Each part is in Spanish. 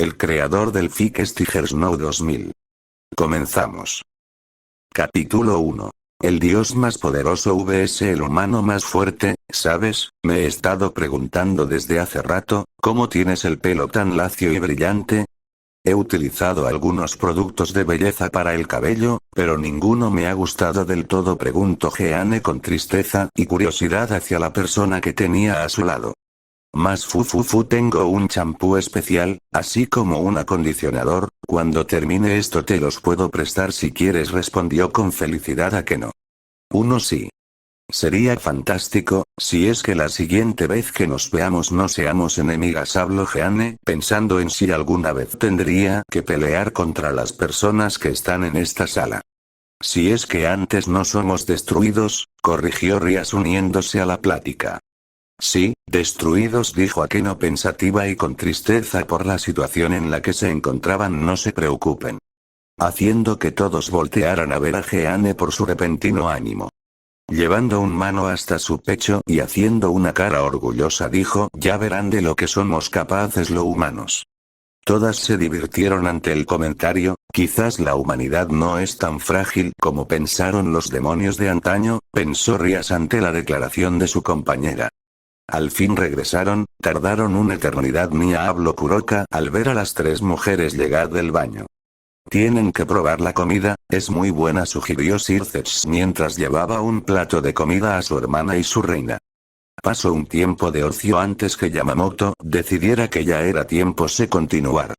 el creador del Fix Tigers No 2000. Comenzamos. Capítulo 1. El dios más poderoso vs el humano más fuerte. ¿Sabes? Me he estado preguntando desde hace rato, ¿cómo tienes el pelo tan lacio y brillante? He utilizado algunos productos de belleza para el cabello, pero ninguno me ha gustado del todo, preguntó Jeanne con tristeza y curiosidad hacia la persona que tenía a su lado. Más tengo un champú especial, así como un acondicionador, cuando termine esto te los puedo prestar si quieres, respondió con felicidad. ¿A que no? Uno sí. Sería fantástico, si es que la siguiente vez que nos veamos no seamos enemigas, habló Jeanne, pensando en si alguna vez tendría que pelear contra las personas que están en esta sala. Si es que antes no somos destruidos, corrigió Rias uniéndose a la plática. Sí, destruidos, dijo Akeno pensativa y con tristeza por la situación en la que se encontraban. No se preocupen. Haciendo que todos voltearan a ver a Jeanne por su repentino ánimo. Llevando un mano hasta su pecho y haciendo una cara orgullosa dijo, ya verán de lo que somos capaces los humanos. Todas se divirtieron ante el comentario, quizás la humanidad no es tan frágil como pensaron los demonios de antaño, pensó Rias ante la declaración de su compañera. Al fin regresaron, tardaron una eternidad, habló Kuroka al ver a las tres mujeres llegar del baño. Tienen que probar la comida, es muy buena, sugirió Circex mientras llevaba un plato de comida a su hermana y su reina. Pasó un tiempo de ocio antes que Yamamoto decidiera que ya era tiempo de continuar.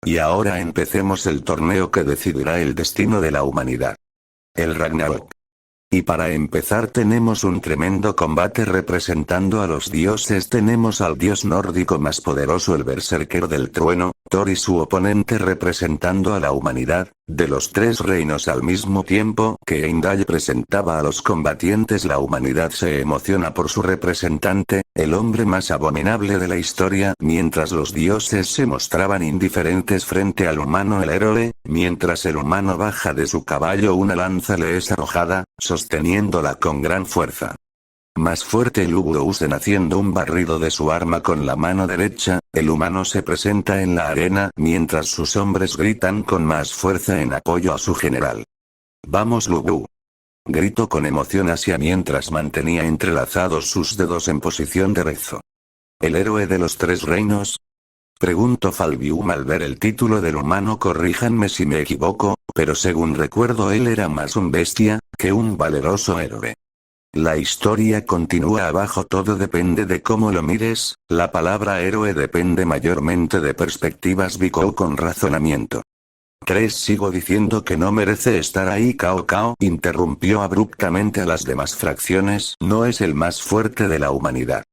Y ahora empecemos el torneo que decidirá el destino de la humanidad. El Ragnarok. Y para empezar tenemos un tremendo combate representando a los dioses. Tenemos al dios nórdico más poderoso, el berserker del trueno, Thor, y su oponente representando a la humanidad, de los tres reinos al mismo tiempo que Heimdall presentaba a los combatientes. La humanidad se emociona por su representante, el hombre más abominable de la historia, mientras los dioses se mostraban indiferentes frente al humano. El héroe, mientras el humano baja de su caballo, una lanza le es arrojada, sosteniéndola con gran fuerza. Más fuerte Lubuusen haciendo un barrido de su arma con la mano derecha, el humano se presenta en la arena mientras sus hombres gritan con más fuerza en apoyo a su general. ¡Vamos Lubu! Gritó con emoción Asia mientras mantenía entrelazados sus dedos en posición de rezo. ¿El héroe de los tres reinos? Preguntó Falbium al ver el título del humano. Corríjanme si me equivoco, pero según recuerdo él era más un bestia que un valeroso héroe. La historia continúa abajo. Todo depende de cómo lo mires, la palabra héroe depende mayormente de perspectivas, Biko con razonamiento. 3 Sigo diciendo que no merece estar ahí. Cao interrumpió abruptamente a las demás fracciones. No es el más fuerte de la humanidad.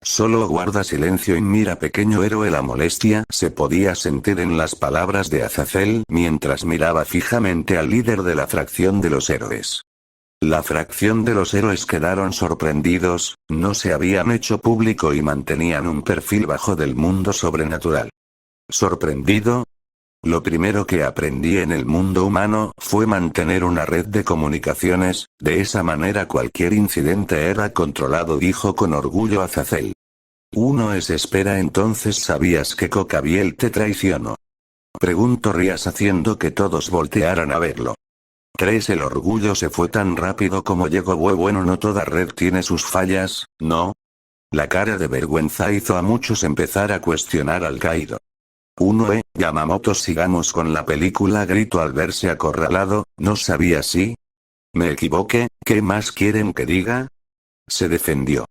Solo guarda silencio y mira, pequeño héroe. La molestia se podía sentir en las palabras de Azazel mientras miraba fijamente al líder de la fracción de los héroes. La fracción de los héroes quedaron sorprendidos, no se habían hecho público y mantenían un perfil bajo del mundo sobrenatural. ¿Sorprendido? Lo primero que aprendí en el mundo humano fue mantener una red de comunicaciones, de esa manera cualquier incidente era controlado, dijo con orgullo Azazel. Uno es espera, entonces ¿sabías que Cocabiel te traicionó? Preguntó Rias haciendo que todos voltearan a verlo. 3 El orgullo se fue tan rápido como llegó. Bueno, no toda red tiene sus fallas, ¿no? La cara de vergüenza hizo a muchos empezar a cuestionar al caído. Yamamoto, sigamos con la película, gritó al verse acorralado. ¿No sabía si? Me equivoqué, ¿qué más quieren que diga? Se defendió.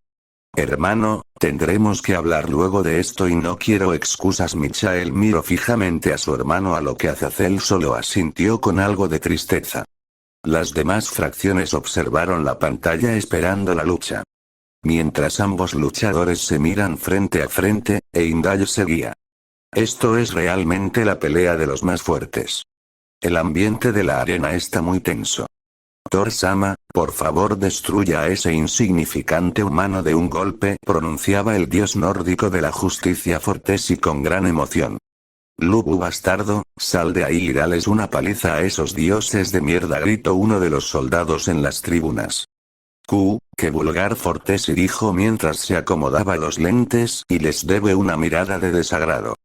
Hermano, tendremos que hablar luego de esto y no quiero excusas. Michael miró fijamente a su hermano, a lo que Azazel solo asintió con algo de tristeza. Las demás fracciones observaron la pantalla esperando la lucha. Mientras ambos luchadores se miran frente a frente, Heimdall seguía. Esto es realmente la pelea de los más fuertes. El ambiente de la arena está muy tenso. Thor-sama, por favor destruya a ese insignificante humano de un golpe, pronunciaba el dios nórdico de la justicia Fortesi con gran emoción. Lubu bastardo, sal de ahí y dales una paliza a esos dioses de mierda, gritó uno de los soldados en las tribunas. Qué vulgar, Fortesi dijo mientras se acomodaba los lentes y les debe una mirada de desagrado.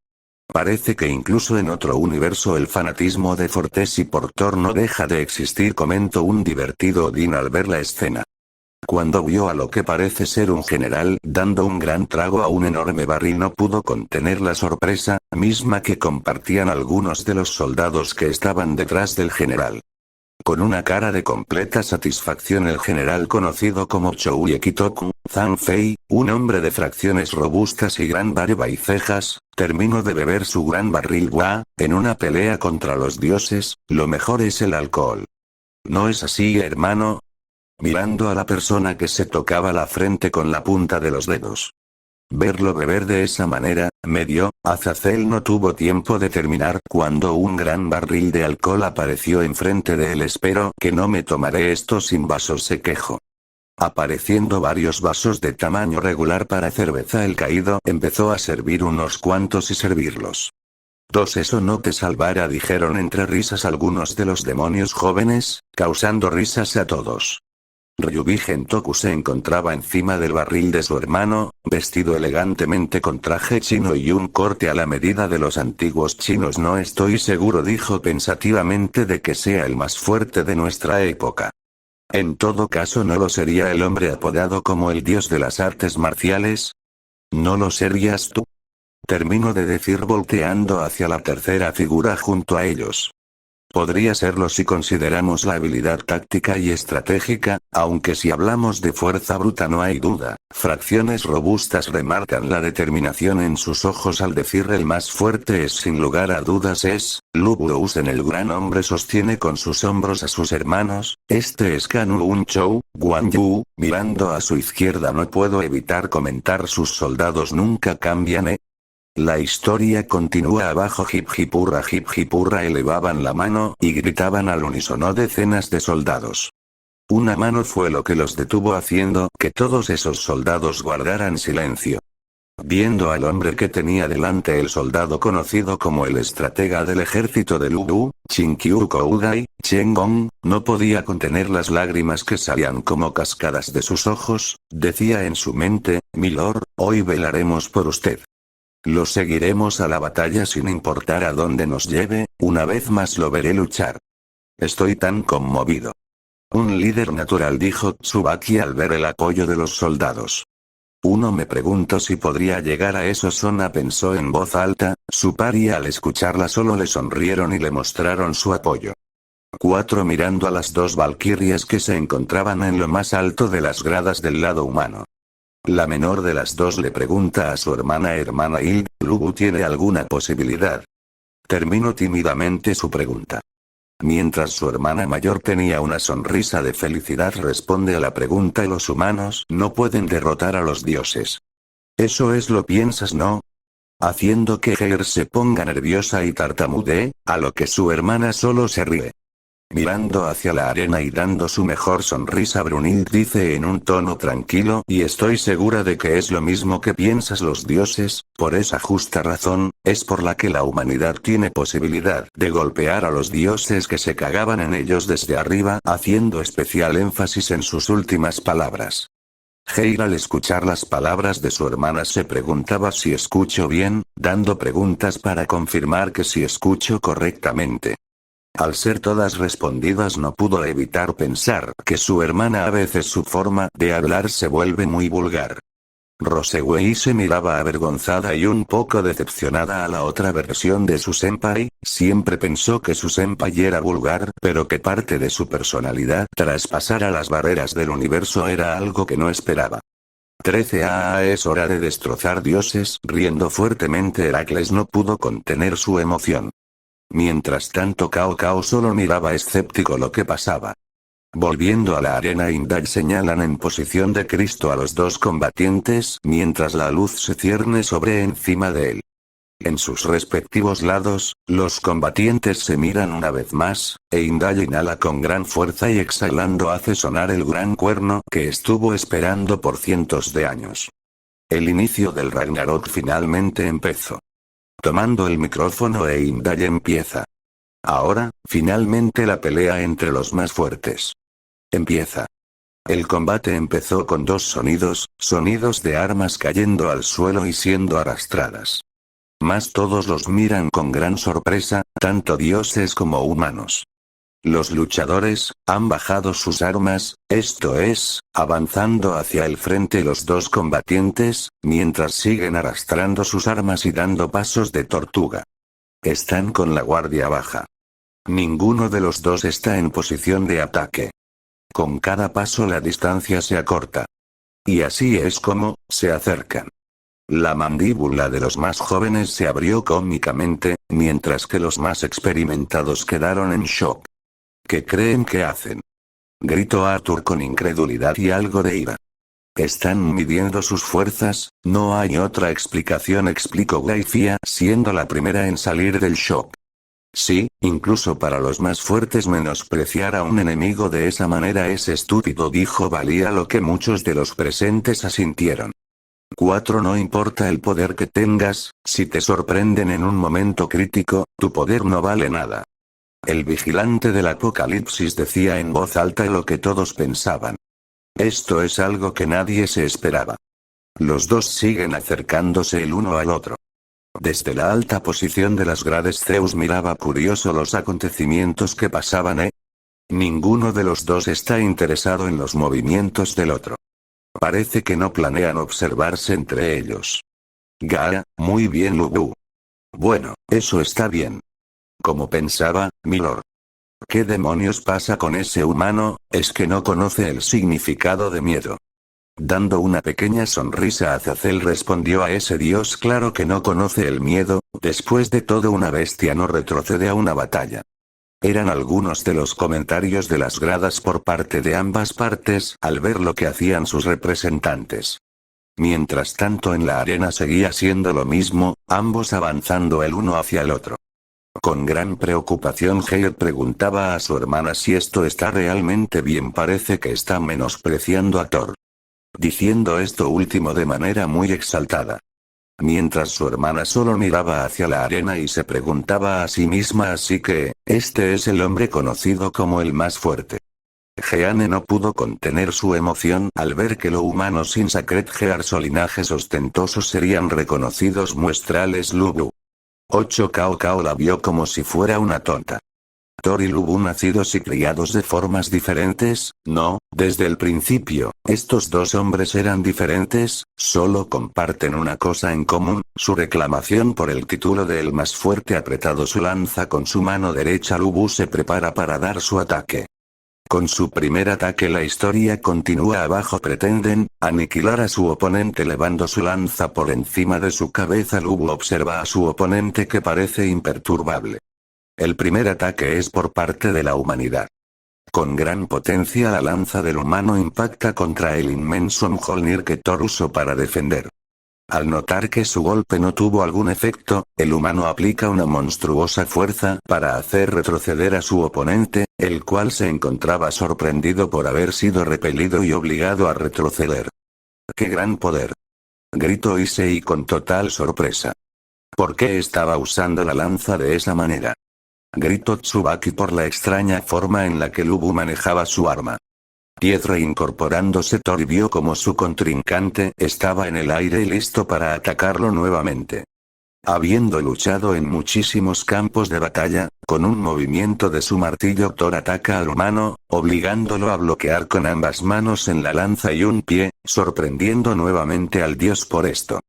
Parece que incluso en otro universo el fanatismo de Fortesi por Thor no deja de existir, comentó un divertido Odín al ver la escena. Cuando vio a lo que parece ser un general dando un gran trago a un enorme barril, no pudo contener la sorpresa, misma que compartían algunos de los soldados que estaban detrás del general. Con una cara de completa satisfacción, el general conocido como Chouye Kitoku, Zanfei, un hombre de fracciones robustas y gran barba y cejas, terminó de beber su gran barril. En una pelea contra los dioses, lo mejor es el alcohol. ¿No es así, hermano? Mirando a la persona que se tocaba la frente con la punta de los dedos. Verlo beber de esa manera, medio, Azazel no tuvo tiempo de terminar cuando un gran barril de alcohol apareció enfrente de él. Espero que no me tomaré esto sin vasos, se quejó. Apareciendo varios vasos de tamaño regular para cerveza, el caído empezó a servir unos cuantos y servirlos. Eso no te salvará, dijeron entre risas algunos de los demonios jóvenes, causando risas a todos. Ryubi Gentoku se encontraba encima del barril de su hermano, vestido elegantemente con traje chino y un corte a la medida de los antiguos chinos. No estoy seguro, dijo pensativamente, de que sea el más fuerte de nuestra época. En todo caso, ¿no lo sería el hombre apodado como el dios de las artes marciales? ¿No lo serías tú? Terminó de decir volteando hacia la tercera figura junto a ellos. Podría serlo si consideramos la habilidad táctica y estratégica, aunque si hablamos de fuerza bruta no hay duda. Fracciones robustas remarcan la determinación en sus ojos al decir el más fuerte es sin lugar a dudas es, Lu Buousen. El gran hombre sostiene con sus hombros a sus hermanos, este es Kanu Unchou, Guan Yu, mirando a su izquierda. No puedo evitar comentar, sus soldados nunca cambian, La historia continúa abajo. Hip hip hurra, elevaban la mano y gritaban al unísono decenas de soldados. Una mano fue lo que los detuvo, haciendo que todos esos soldados guardaran silencio. Viendo al hombre que tenía delante, el soldado conocido como el estratega del ejército de Lu Bu, Chinkyu Koudai, Chen Gong, no podía contener las lágrimas que salían como cascadas de sus ojos. Decía en su mente, milord, hoy velaremos por usted. Lo seguiremos a la batalla sin importar a dónde nos lleve, una vez más lo veré luchar. Estoy tan conmovido. Un líder natural, dijo Tsubaki al ver el apoyo de los soldados. Uno me preguntó si podría llegar a eso. Sona pensó en voz alta, su paria al escucharla solo le sonrieron y le mostraron su apoyo. 4 mirando a las dos valquirias que se encontraban en lo más alto de las gradas del lado humano. La menor de las dos le pregunta a su hermana Hild, ¿Lu Bu tiene alguna posibilidad? Terminó tímidamente su pregunta. Mientras su hermana mayor tenía una sonrisa de felicidad, responde a la pregunta: los humanos no pueden derrotar a los dioses. Eso es lo piensas, ¿no? Haciendo que Heir se ponga nerviosa y tartamudee, a lo que su hermana solo se ríe. Mirando hacia la arena y dando su mejor sonrisa, Brunhild dice en un tono tranquilo: y estoy segura de que es lo mismo que piensas. Los dioses, por esa justa razón, es por la que la humanidad tiene posibilidad de golpear a los dioses que se cagaban en ellos desde arriba, haciendo especial énfasis en sus últimas palabras. Heir, al escuchar las palabras de su hermana, se preguntaba si escucho bien, dando preguntas para confirmar que si escucho correctamente. Al ser todas respondidas, no pudo evitar pensar que su hermana a veces su forma de hablar se vuelve muy vulgar. Rosewei se miraba avergonzada y un poco decepcionada a la otra versión de su senpai. Siempre pensó que su senpai era vulgar, pero que parte de su personalidad traspasara las barreras del universo era algo que no esperaba. 13 es hora de destrozar dioses. Riendo fuertemente, Heracles no pudo contener su emoción. Mientras tanto, Cao Cao solo miraba escéptico lo que pasaba. Volviendo a la arena, Indal señalan en posición de Cristo a los dos combatientes mientras la luz se cierne sobre encima de él. En sus respectivos lados, los combatientes se miran una vez más, e Indal inhala con gran fuerza y exhalando hace sonar el gran cuerno que estuvo esperando por cientos de años. El inicio del Ragnarok finalmente empezó. Tomando el micrófono, Indal empieza. Ahora, finalmente la pelea entre los más fuertes. Empieza. El combate empezó con dos sonidos de armas cayendo al suelo y siendo arrastradas. Mas todos los miran con gran sorpresa, tanto dioses como humanos. Los luchadores, han bajado sus armas, esto es, avanzando hacia el frente los dos combatientes, mientras siguen arrastrando sus armas y dando pasos de tortuga. Están con la guardia baja. Ninguno de los dos está en posición de ataque. Con cada paso la distancia se acorta. Y así es como, se acercan. La mandíbula de los más jóvenes se abrió cómicamente, mientras que los más experimentados quedaron en shock. ¿Qué creen que hacen? Gritó Arthur con incredulidad y algo de ira. Están midiendo sus fuerzas, no hay otra explicación, explicó Glyphia, siendo la primera en salir del shock. Sí, incluso para los más fuertes menospreciar a un enemigo de esa manera es estúpido, dijo Valía, lo que muchos de los presentes asintieron. 4. No importa el poder que tengas, si te sorprenden en un momento crítico, tu poder no vale nada. El vigilante del apocalipsis decía en voz alta lo que todos pensaban. Esto es algo que nadie se esperaba. Los dos siguen acercándose el uno al otro. Desde la alta posición de las grades Zeus miraba curioso los acontecimientos que pasaban. Ninguno de los dos está interesado en los movimientos del otro. Parece que no planean observarse entre ellos. Gaa, muy bien, Lubu. Bueno, eso está bien. Como pensaba, milord. ¿Qué demonios pasa con ese humano? Es que no conoce el significado de miedo. Dando una pequeña sonrisa, Azazel respondió a ese dios, claro que no conoce el miedo, después de todo una bestia no retrocede a una batalla. Eran algunos de los comentarios de las gradas por parte de ambas partes al ver lo que hacían sus representantes. Mientras tanto en la arena seguía siendo lo mismo, ambos avanzando el uno hacia el otro. Con gran preocupación Hale preguntaba a su hermana si esto está realmente bien, parece que está menospreciando a Thor. Diciendo esto último de manera muy exaltada. Mientras su hermana solo miraba hacia la arena y se preguntaba a sí misma, así que, este es el hombre conocido como el más fuerte. Jeanne no pudo contener su emoción al ver que los humanos sin Sacred Gears o linajes ostentosos serían reconocidos. Muestrales Lubu. 8. Cao Cao la vio como si fuera una tonta. Thor y Lubu nacidos y criados de formas diferentes, no, desde el principio, estos dos hombres eran diferentes, solo comparten una cosa en común, su reclamación por el título de el más fuerte. Apretado su lanza con su mano derecha, Lubu se prepara para dar su ataque. Con su primer ataque la historia continúa abajo, pretenden aniquilar a su oponente elevando su lanza por encima de su cabeza. Lubu observa a su oponente que parece imperturbable. El primer ataque es por parte de la humanidad. Con gran potencia la lanza del humano impacta contra el inmenso Mjolnir que Thor usó para defender. Al notar que su golpe no tuvo algún efecto, el humano aplica una monstruosa fuerza para hacer retroceder a su oponente, el cual se encontraba sorprendido por haber sido repelido y obligado a retroceder. ¡Qué gran poder! Gritó Issei con total sorpresa. ¿Por qué estaba usando la lanza de esa manera? Gritó Tsubaki por la extraña forma en la que Lubu manejaba su arma. 10. Reincorporándose Thor vio como su contrincante estaba en el aire y listo para atacarlo nuevamente. Habiendo luchado en muchísimos campos de batalla, con un movimiento de su martillo Thor ataca al humano, obligándolo a bloquear con ambas manos en la lanza y un pie, sorprendiendo nuevamente al dios por esto.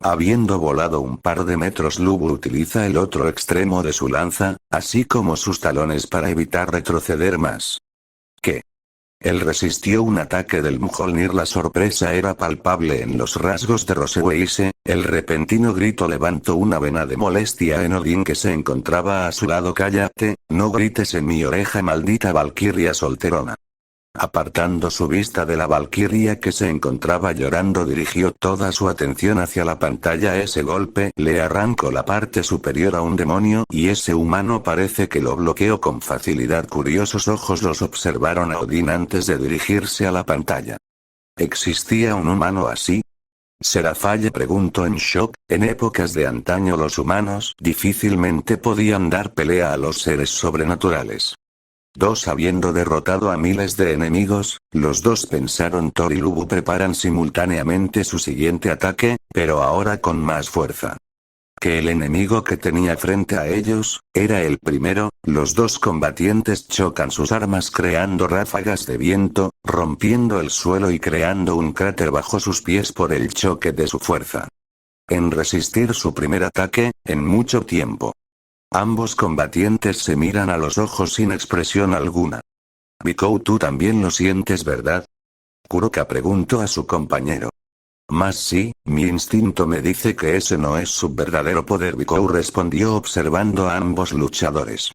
Habiendo volado un par de metros, Lubu utiliza el otro extremo de su lanza, así como sus talones para evitar retroceder más. ¿Qué? Él resistió un ataque del Mjolnir. La sorpresa era palpable en los rasgos de Roseweise. El repentino grito levantó una vena de molestia en Odín que se encontraba a su lado. Cállate, no grites en mi oreja, maldita valquiria solterona. Apartando su vista de la valquiria que se encontraba llorando, dirigió toda su atención hacia la pantalla. Ese golpe le arrancó la parte superior a un demonio y ese humano parece que lo bloqueó con facilidad. Curiosos ojos los observaron a Odín antes de dirigirse a la pantalla. ¿Existía un humano así? Seraphale preguntó en shock. En épocas de antaño los humanos difícilmente podían dar pelea a los seres sobrenaturales. Habiendo derrotado a miles de enemigos, los dos pensaron. Thor y Lubu preparan simultáneamente su siguiente ataque, pero ahora con más fuerza. Que el enemigo que tenía frente a ellos, era el primero. Los dos combatientes chocan sus armas creando ráfagas de viento, rompiendo el suelo y creando un cráter bajo sus pies por el choque de su fuerza. En resistir su primer ataque, en mucho tiempo. Ambos combatientes se miran a los ojos sin expresión alguna. Bikou, tú también lo sientes, ¿verdad? Kuroka preguntó a su compañero. Más sí, mi instinto me dice que ese no es su verdadero poder, Bikou respondió observando a ambos luchadores.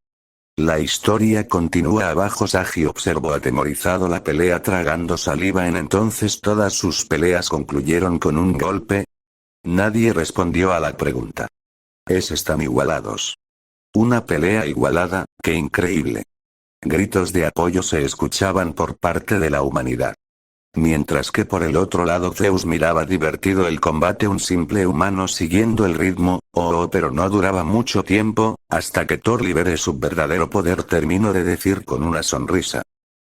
La historia continúa abajo. Sagi observó atemorizado la pelea tragando saliva. Entonces todas sus peleas concluyeron con un golpe. Nadie respondió a la pregunta. Están igualados. Una pelea igualada, ¡qué increíble! Gritos de apoyo se escuchaban por parte de la humanidad. Mientras que por el otro lado Zeus miraba divertido el combate, un simple humano siguiendo el ritmo. Pero no duraba mucho tiempo, hasta que Thor libere su verdadero poder, terminó de decir con una sonrisa.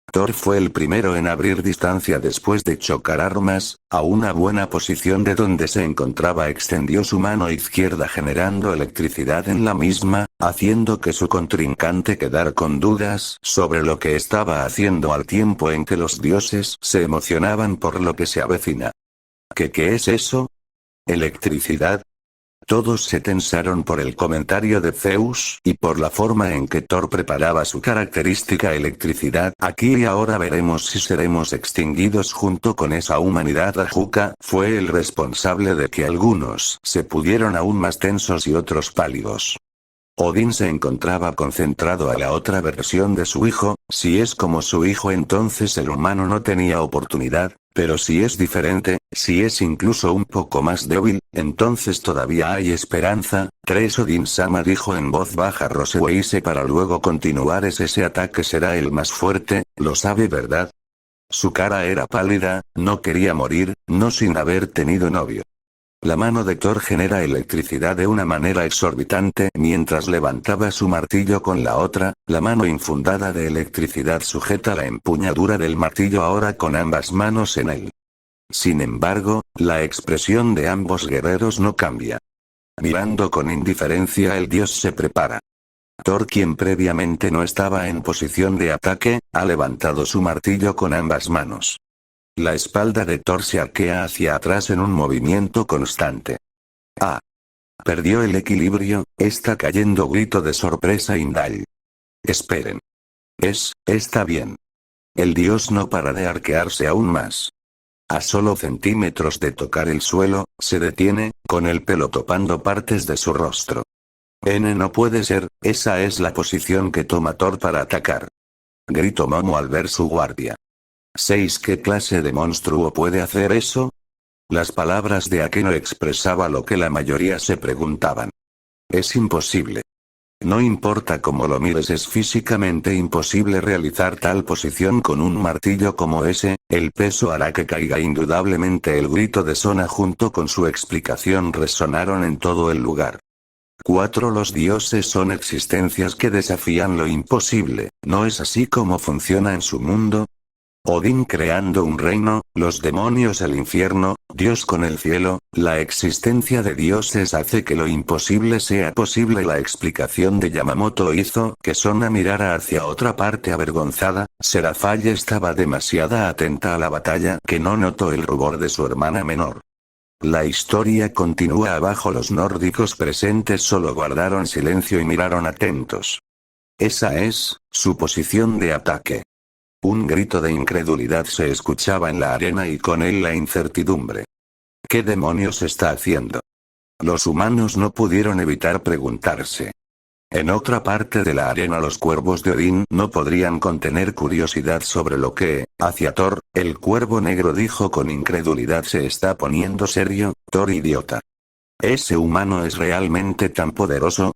Thor fue el primero en abrir distancia después de chocar armas. A una buena posición de donde se encontraba extendió su mano izquierda generando electricidad en la misma, haciendo que su contrincante quedara con dudas sobre lo que estaba haciendo, al tiempo en que los dioses se emocionaban por lo que se avecina. ¿Qué es eso? ¿Electricidad? Todos se tensaron por el comentario de Zeus, y por la forma en que Thor preparaba su característica electricidad. Aquí y ahora veremos si seremos extinguidos junto con esa humanidad. Ajuka fue el responsable de que algunos se pudieron aún más tensos y otros pálidos. Odín se encontraba concentrado a la otra versión de su hijo. Si es como su hijo, entonces el humano no tenía oportunidad, pero si es diferente, si es incluso un poco más débil, entonces todavía hay esperanza. Odín-sama dijo en voz baja Roseweise para luego continuar. Ese ataque será el más fuerte, lo sabe, ¿verdad? Su cara era pálida, no quería morir, no sin haber tenido novio. La mano de Thor genera electricidad de una manera exorbitante mientras levantaba su martillo con la otra. La mano infundada de electricidad sujeta la empuñadura del martillo ahora con ambas manos en él. Sin embargo, la expresión de ambos guerreros no cambia. Mirando con indiferencia, el dios se prepara. Thor, quien previamente no estaba en posición de ataque, ha levantado su martillo con ambas manos. La espalda de Thor se arquea hacia atrás en un movimiento constante. ¡Ah! Perdió el equilibrio, está cayendo. Grito de sorpresa Indal. Esperen. Está bien. El dios no para de arquearse aún más. A solo centímetros de tocar el suelo, se detiene, con el pelo topando partes de su rostro. No puede ser, esa es la posición que toma Thor para atacar. Gritó Momo al ver su guardia. ¿Qué clase de monstruo puede hacer eso? Las palabras de Akeno expresaba lo que la mayoría se preguntaban. Es imposible. No importa cómo lo mires, es físicamente imposible realizar tal posición con un martillo como ese. El peso hará que caiga indudablemente. El grito de Sona junto con su explicación resonaron en todo el lugar. 4. Los dioses son existencias que desafían lo imposible, ¿no es así como funciona en su mundo? Odín creando un reino, los demonios el infierno, Dios con el cielo. La existencia de dioses hace que lo imposible sea posible. La explicación de Yamamoto hizo que Sona mirara hacia otra parte avergonzada. Serafall estaba demasiado atenta a la batalla que no notó el rubor de su hermana menor. La historia continúa abajo. Los nórdicos presentes solo guardaron silencio y miraron atentos. Esa es su posición de ataque. Un grito de incredulidad se escuchaba en la arena y con él la incertidumbre. ¿Qué demonios está haciendo? Los humanos no pudieron evitar preguntarse. En otra parte de la arena los cuervos de Odín no podrían contener curiosidad sobre lo que, hacia Thor, el cuervo negro dijo con incredulidad: se está poniendo serio, Thor idiota. ¿Ese humano es realmente tan poderoso?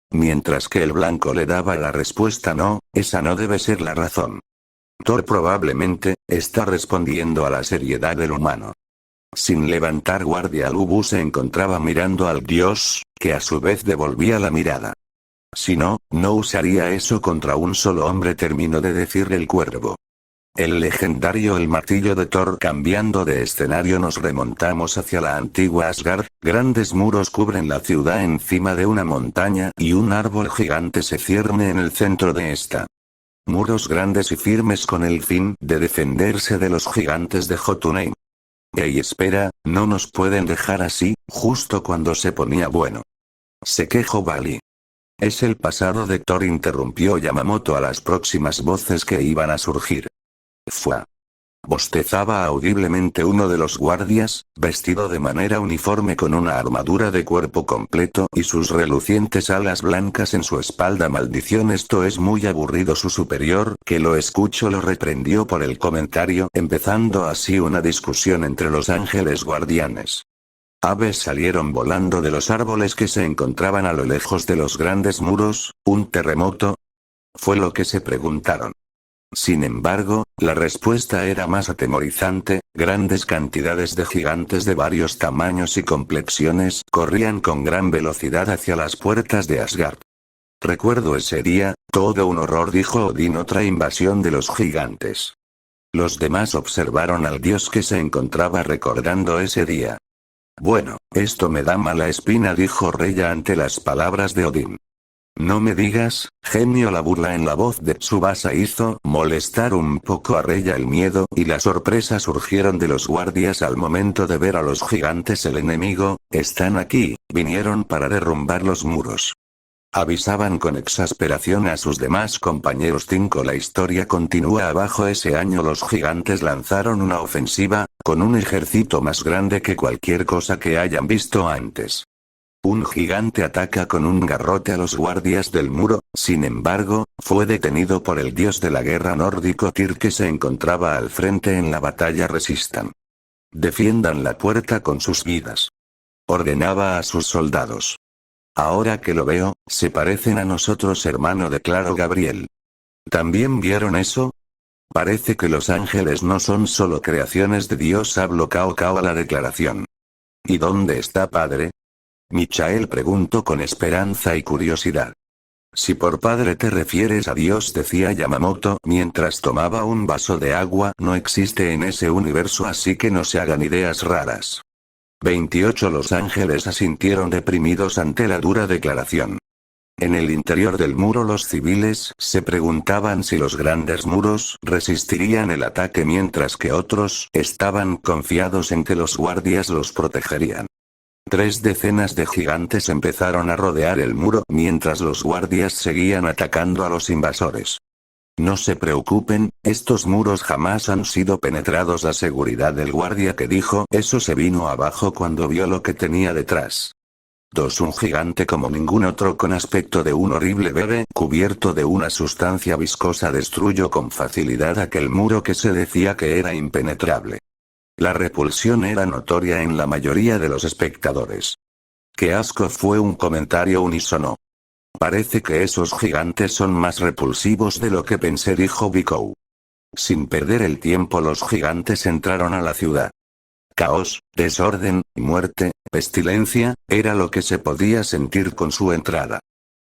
Mientras que el blanco le daba la respuesta: no, esa no debe ser la razón. Thor probablemente está respondiendo a la seriedad del humano. Sin levantar guardia, Lubu se encontraba mirando al dios, que a su vez devolvía la mirada. Si no, no usaría eso contra un solo hombre, terminó de decir el cuervo. El legendario El Martillo de Thor. Cambiando de escenario nos remontamos hacia la antigua Asgard, grandes muros cubren la ciudad encima de una montaña y un árbol gigante se cierne en el centro de esta. Muros grandes y firmes con el fin de defenderse de los gigantes de Jotunheim. Ey, espera, no nos pueden dejar así, justo cuando se ponía bueno. Se quejó Bali. Es el pasado de Thor, interrumpió Yamamoto a las próximas voces que iban a surgir. Fua. Bostezaba audiblemente uno de los guardias, vestido de manera uniforme con una armadura de cuerpo completo y sus relucientes alas blancas en su espalda. Maldición, esto es muy aburrido. Su superior, que lo escuchó, lo reprendió por el comentario, empezando así una discusión entre los ángeles guardianes. Aves salieron volando de los árboles que se encontraban a lo lejos de los grandes muros. ¿Un terremoto? Fue lo que se preguntaron. Sin embargo, la respuesta era más atemorizante. Grandes cantidades de gigantes de varios tamaños y complexiones corrían con gran velocidad hacia las puertas de Asgard. Recuerdo ese día, todo un horror, dijo Odín, otra invasión de los gigantes. Los demás observaron al dios que se encontraba recordando ese día. Bueno, esto me da mala espina, dijo Reya ante las palabras de Odín. No me digas, genio. La burla en la voz de Tsubasa hizo molestar un poco a Reya. El miedo y la sorpresa surgieron de los guardias al momento de ver a los gigantes. El enemigo, están aquí, vinieron para derrumbar los muros. Avisaban con exasperación a sus demás compañeros. 5. La historia continúa abajo. Ese año los gigantes lanzaron una ofensiva, con un ejército más grande que cualquier cosa que hayan visto antes. Un gigante ataca con un garrote a los guardias del muro, sin embargo, fue detenido por el dios de la guerra nórdico Tyr, que se encontraba al frente en la batalla. Resistan. Defiendan la puerta con sus vidas. Ordenaba a sus soldados. Ahora que lo veo, se parecen a nosotros, hermano, declaró Gabriel. ¿También vieron eso? Parece que los ángeles no son solo creaciones de Dios, habló Cao Cao a la declaración. ¿Y dónde está padre? Michael preguntó con esperanza y curiosidad. Si por padre te refieres a Dios, decía Yamamoto mientras tomaba un vaso de agua, no existe en ese universo, así que no se hagan ideas raras. 28. Los ángeles asintieron deprimidos ante la dura declaración. En el interior del muro los civiles se preguntaban si los grandes muros resistirían el ataque, mientras que otros estaban confiados en que los guardias los protegerían. 3 decenas de gigantes empezaron a rodear el muro mientras los guardias seguían atacando a los invasores. No se preocupen, estos muros jamás han sido penetrados. La seguridad del guardia que dijo eso se vino abajo cuando vio lo que tenía detrás. 2. Un gigante como ningún otro, con aspecto de un horrible bebé cubierto de una sustancia viscosa, destruyó con facilidad aquel muro que se decía que era impenetrable. La repulsión era notoria en la mayoría de los espectadores. ¡Qué asco!, fue un comentario unísono. Parece que esos gigantes son más repulsivos de lo que pensé, dijo Bikou. Sin perder el tiempo los gigantes entraron a la ciudad. Caos, desorden, muerte, pestilencia, era lo que se podía sentir con su entrada.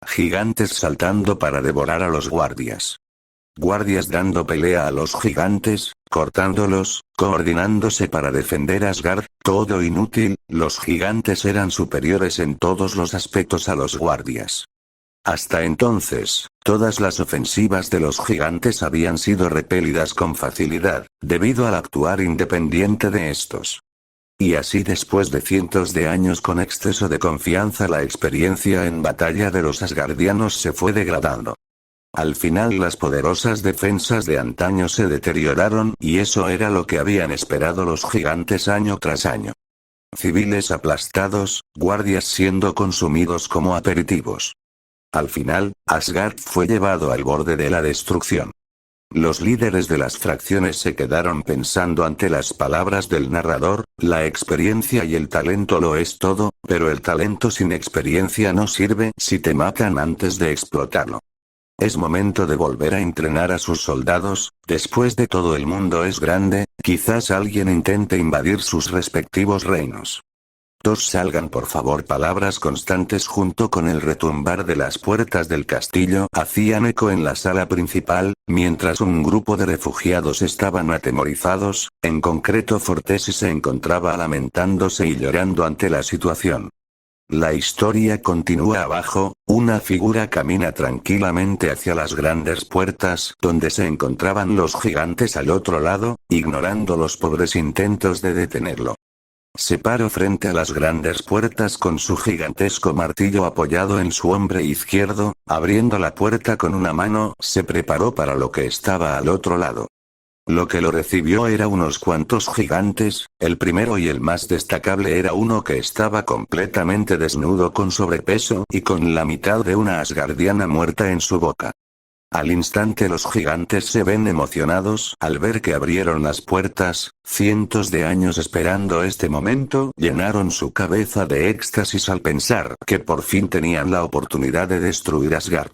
Gigantes saltando para devorar a los guardias. Guardias dando pelea a los gigantes, cortándolos, coordinándose para defender Asgard, todo inútil. Los gigantes eran superiores en todos los aspectos a los guardias. Hasta entonces, todas las ofensivas de los gigantes habían sido repelidas con facilidad, debido al actuar independiente de estos. Y así, después de cientos de años con exceso de confianza, la experiencia en batalla de los asgardianos se fue degradando. Al final las poderosas defensas de antaño se deterioraron, y eso era lo que habían esperado los gigantes año tras año. Civiles aplastados, guardias siendo consumidos como aperitivos. Al final, Asgard fue llevado al borde de la destrucción. Los líderes de las fracciones se quedaron pensando ante las palabras del narrador. La experiencia y el talento lo es todo, pero el talento sin experiencia no sirve si te matan antes de explotarlo. Es momento de volver a entrenar a sus soldados. Después de todo, el mundo es grande, quizás alguien intente invadir sus respectivos reinos. Todos salgan por favor. Palabras constantes junto con el retumbar de las puertas del castillo hacían eco en la sala principal, mientras un grupo de refugiados estaban atemorizados, en concreto Fortesi se encontraba lamentándose y llorando ante la situación. La historia continúa abajo, una figura camina tranquilamente hacia las grandes puertas donde se encontraban los gigantes al otro lado, ignorando los pobres intentos de detenerlo. Se paró frente a las grandes puertas con su gigantesco martillo apoyado en su hombro izquierdo, abriendo la puerta con una mano, se preparó para lo que estaba al otro lado. Lo que lo recibió era unos cuantos gigantes, el primero y el más destacable era uno que estaba completamente desnudo con sobrepeso y con la mitad de una asgardiana muerta en su boca. Al instante los gigantes se ven emocionados al ver que abrieron las puertas, cientos de años esperando este momento llenaron su cabeza de éxtasis al pensar que por fin tenían la oportunidad de destruir Asgard.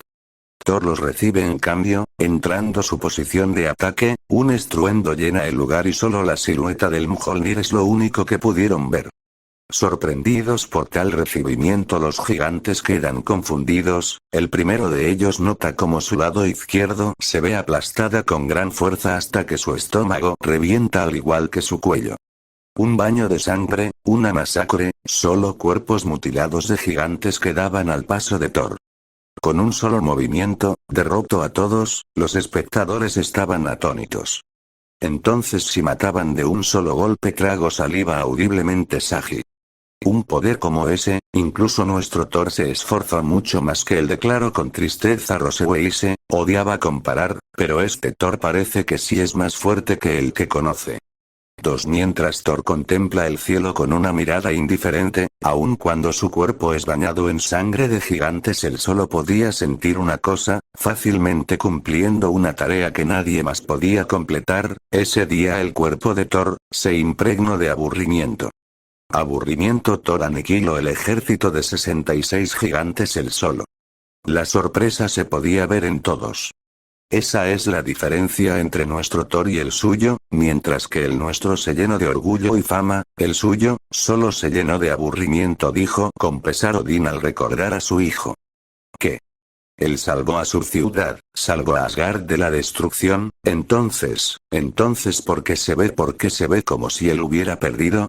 Thor los recibe en cambio, entrando su posición de ataque, un estruendo llena el lugar y solo la silueta del Mjolnir es lo único que pudieron ver. Sorprendidos por tal recibimiento los gigantes quedan confundidos, el primero de ellos nota como su lado izquierdo se ve aplastada con gran fuerza hasta que su estómago revienta al igual que su cuello. Un baño de sangre, una masacre, solo cuerpos mutilados de gigantes quedaban al paso de Thor. Con un solo movimiento, derrotó a todos, los espectadores estaban atónitos. Entonces si mataban de un solo golpe trago saliva audiblemente Sagi. Un poder como ese, incluso nuestro Thor se esforzó mucho más que él declaró con tristeza Roseweise, odiaba comparar, pero este Thor parece que sí es más fuerte que el que conoce. Mientras Thor contempla el cielo con una mirada indiferente, aun cuando su cuerpo es bañado en sangre de gigantes él solo podía sentir una cosa, fácilmente cumpliendo una tarea que nadie más podía completar, ese día el cuerpo de Thor se impregnó de aburrimiento. Aburrimiento. Thor aniquiló el ejército de 66 gigantes él solo. La sorpresa se podía ver en todos. Esa es la diferencia entre nuestro Thor y el suyo, mientras que el nuestro se llenó de orgullo y fama, el suyo, solo se llenó de aburrimiento, dijo con pesar Odín al recordar a su hijo. ¿Qué? Él salvó a su ciudad, salvó a Asgard de la destrucción, entonces, ¿por qué se ve como si él hubiera perdido?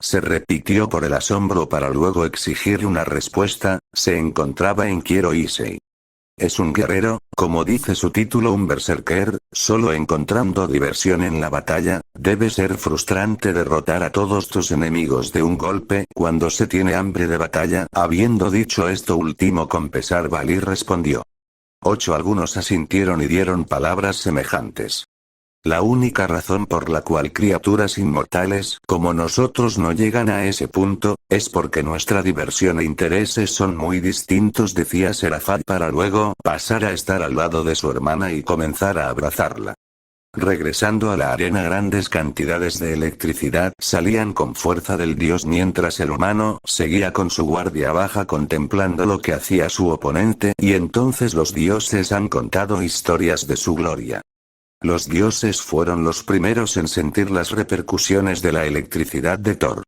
Se repitió por el asombro para luego exigir una respuesta, se encontraba en Quiero Issei. Es un guerrero, como dice su título, un berserker, solo encontrando diversión en la batalla, debe ser frustrante derrotar a todos tus enemigos de un golpe cuando se tiene hambre de batalla. Habiendo dicho esto último con pesar Valí respondió. Algunos asintieron y dieron palabras semejantes. La única razón por la cual criaturas inmortales como nosotros no llegan a ese punto, es porque nuestra diversión e intereses son muy distintos, decía Serafat para luego pasar a estar al lado de su hermana y comenzar a abrazarla. Regresando a la arena, grandes cantidades de electricidad salían con fuerza del dios mientras el humano seguía con su guardia baja contemplando lo que hacía su oponente, y entonces los dioses han contado historias de su gloria. Los dioses fueron los primeros en sentir las repercusiones de la electricidad de Thor.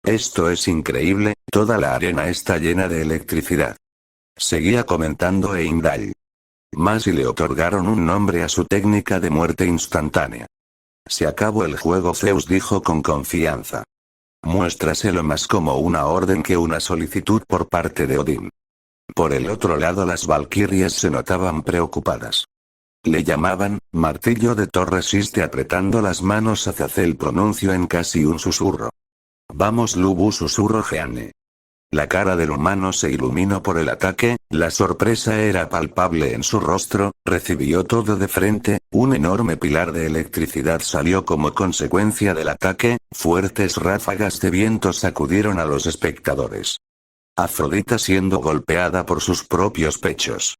Esto es increíble, toda la arena está llena de electricidad. Seguía comentando Heimdall. Más y le otorgaron un nombre a su técnica de muerte instantánea. Se acabó el juego, Zeus dijo con confianza. Muéstraselo más como una orden que una solicitud por parte de Odín. Por el otro lado las valquirias se notaban preocupadas. Le llamaban, martillo de Thor resiste apretando las manos. Azazel pronunció en casi un susurro. Vamos Lubu, susurró Jeanne. La cara del humano se iluminó por el ataque, la sorpresa era palpable en su rostro, recibió todo de frente, un enorme pilar de electricidad salió como consecuencia del ataque, fuertes ráfagas de viento sacudieron a los espectadores. Afrodita siendo golpeada por sus propios pechos.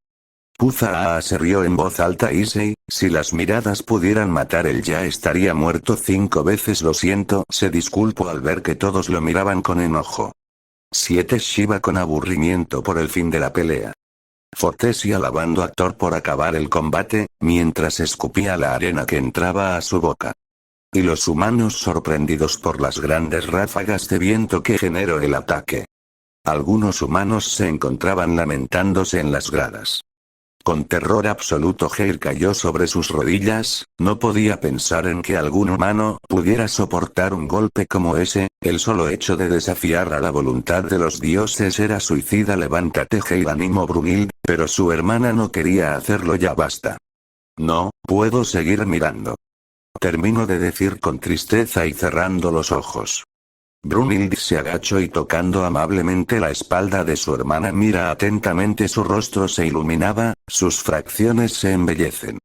Puza se rió en voz alta. Issei, si las miradas pudieran matar él ya estaría muerto 5 veces. Lo siento, se disculpó al ver que todos lo miraban con enojo. 7 Shiva con aburrimiento por el fin de la pelea. Fortesi alabando a Thor por acabar el combate, mientras escupía la arena que entraba a su boca. Y los humanos sorprendidos por las grandes ráfagas de viento que generó el ataque. Algunos humanos se encontraban lamentándose en las gradas. Con terror absoluto Jair cayó sobre sus rodillas, no podía pensar en que algún humano pudiera soportar un golpe como ese, el solo hecho de desafiar a la voluntad de los dioses era suicida. Levántate Jair, animó Brunhild, pero su hermana no quería hacerlo. Ya basta. No, puedo seguir mirando. Terminó de decir con tristeza y cerrando los ojos. Brunhild se agachó y tocando amablemente la espalda de su hermana mira atentamente, su rostro se iluminaba, sus facciones se embellecen.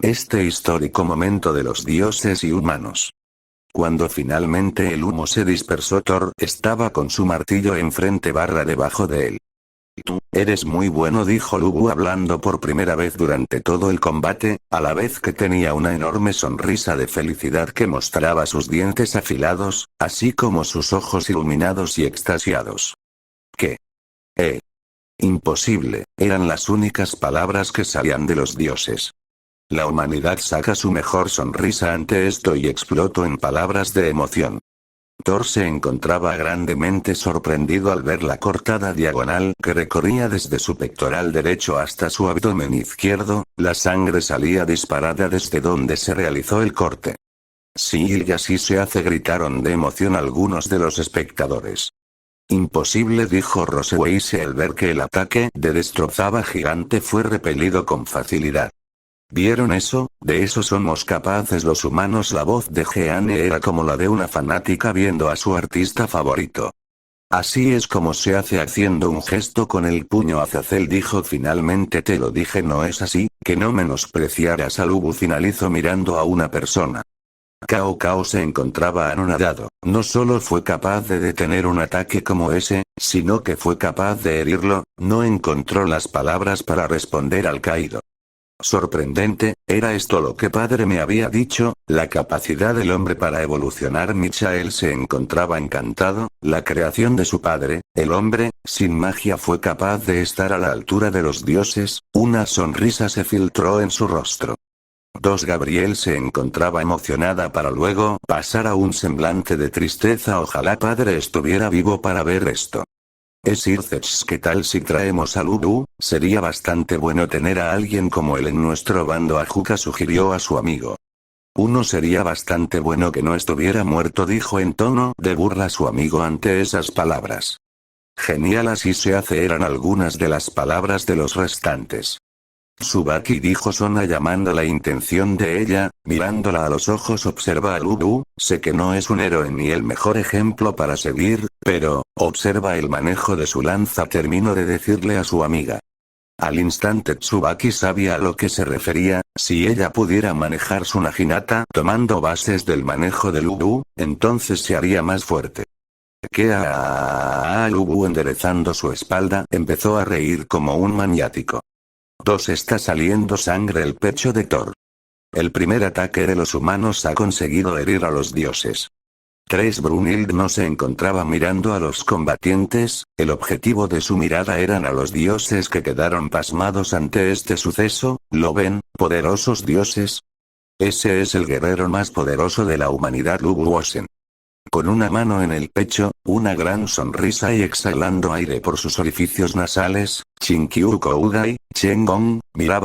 Este histórico momento de los dioses y humanos. Cuando finalmente el humo se dispersó, Thor estaba con su martillo enfrente barra debajo de él. Tú, eres muy bueno, dijo Lubu hablando por primera vez durante todo el combate, a la vez que tenía una enorme sonrisa de felicidad que mostraba sus dientes afilados, así como sus ojos iluminados y extasiados. ¿Qué? Imposible, eran las únicas palabras que salían de los dioses. La humanidad saca su mejor sonrisa ante esto y explotó en palabras de emoción. Thor se encontraba grandemente sorprendido al ver la cortada diagonal que recorría desde su pectoral derecho hasta su abdomen izquierdo, la sangre salía disparada desde donde se realizó el corte. Sí, y así se hace, gritaron de emoción algunos de los espectadores. Imposible, dijo Roseweise al ver que el ataque de destrozaba gigante fue repelido con facilidad. ¿Vieron eso? De eso somos capaces los humanos. La voz de Jeanne era como la de una fanática viendo a su artista favorito. Así es como se hace, haciendo un gesto con el puño. Azazel dijo finalmente, te lo dije, no es así, que no menospreciaras a Lubu, finalizó mirando a una persona. Cao Cao se encontraba anonadado, no solo fue capaz de detener un ataque como ese, sino que fue capaz de herirlo, no encontró las palabras para responder al caído. Sorprendente, ¿era esto lo que padre me había dicho? La capacidad del hombre para evolucionar. Michael se encontraba encantado, la creación de su padre, el hombre, sin magia, fue capaz de estar a la altura de los dioses, una sonrisa se filtró en su rostro. Gabriel se encontraba emocionada para luego pasar a un semblante de tristeza. Ojalá padre estuviera vivo para ver esto. Sircex, ¿qué tal si traemos a Lubu? Sería bastante bueno tener a alguien como él en nuestro bando. Ajuka sugirió a su amigo. Uno sería bastante bueno que no estuviera muerto, dijo en tono de burla su amigo ante esas palabras. Genial, así se hace, eran algunas de las palabras de los restantes. Tsubaki, dijo Sona llamando la intención de ella, mirándola a los ojos. Observa a Lubu, sé que no es un héroe ni el mejor ejemplo para seguir, pero, observa el manejo de su lanza, terminó de decirle a su amiga. Al instante Tsubaki sabía a lo que se refería, si ella pudiera manejar su naginata tomando bases del manejo de Lubu, entonces se haría más fuerte. Lubu, enderezando su espalda, empezó a reír como un maniático. Está saliendo sangre el pecho de Thor. El primer ataque de los humanos ha conseguido herir a los dioses. Brunhild no se encontraba mirando a los combatientes, el objetivo de su mirada eran a los dioses que quedaron pasmados ante este suceso. ¿Lo ven, poderosos dioses? Ese es el guerrero más poderoso de la humanidad, Lubu Wosen. Con una mano en el pecho, una gran sonrisa y exhalando aire por sus orificios nasales, Chinkyuko Udai, Chengong, miraba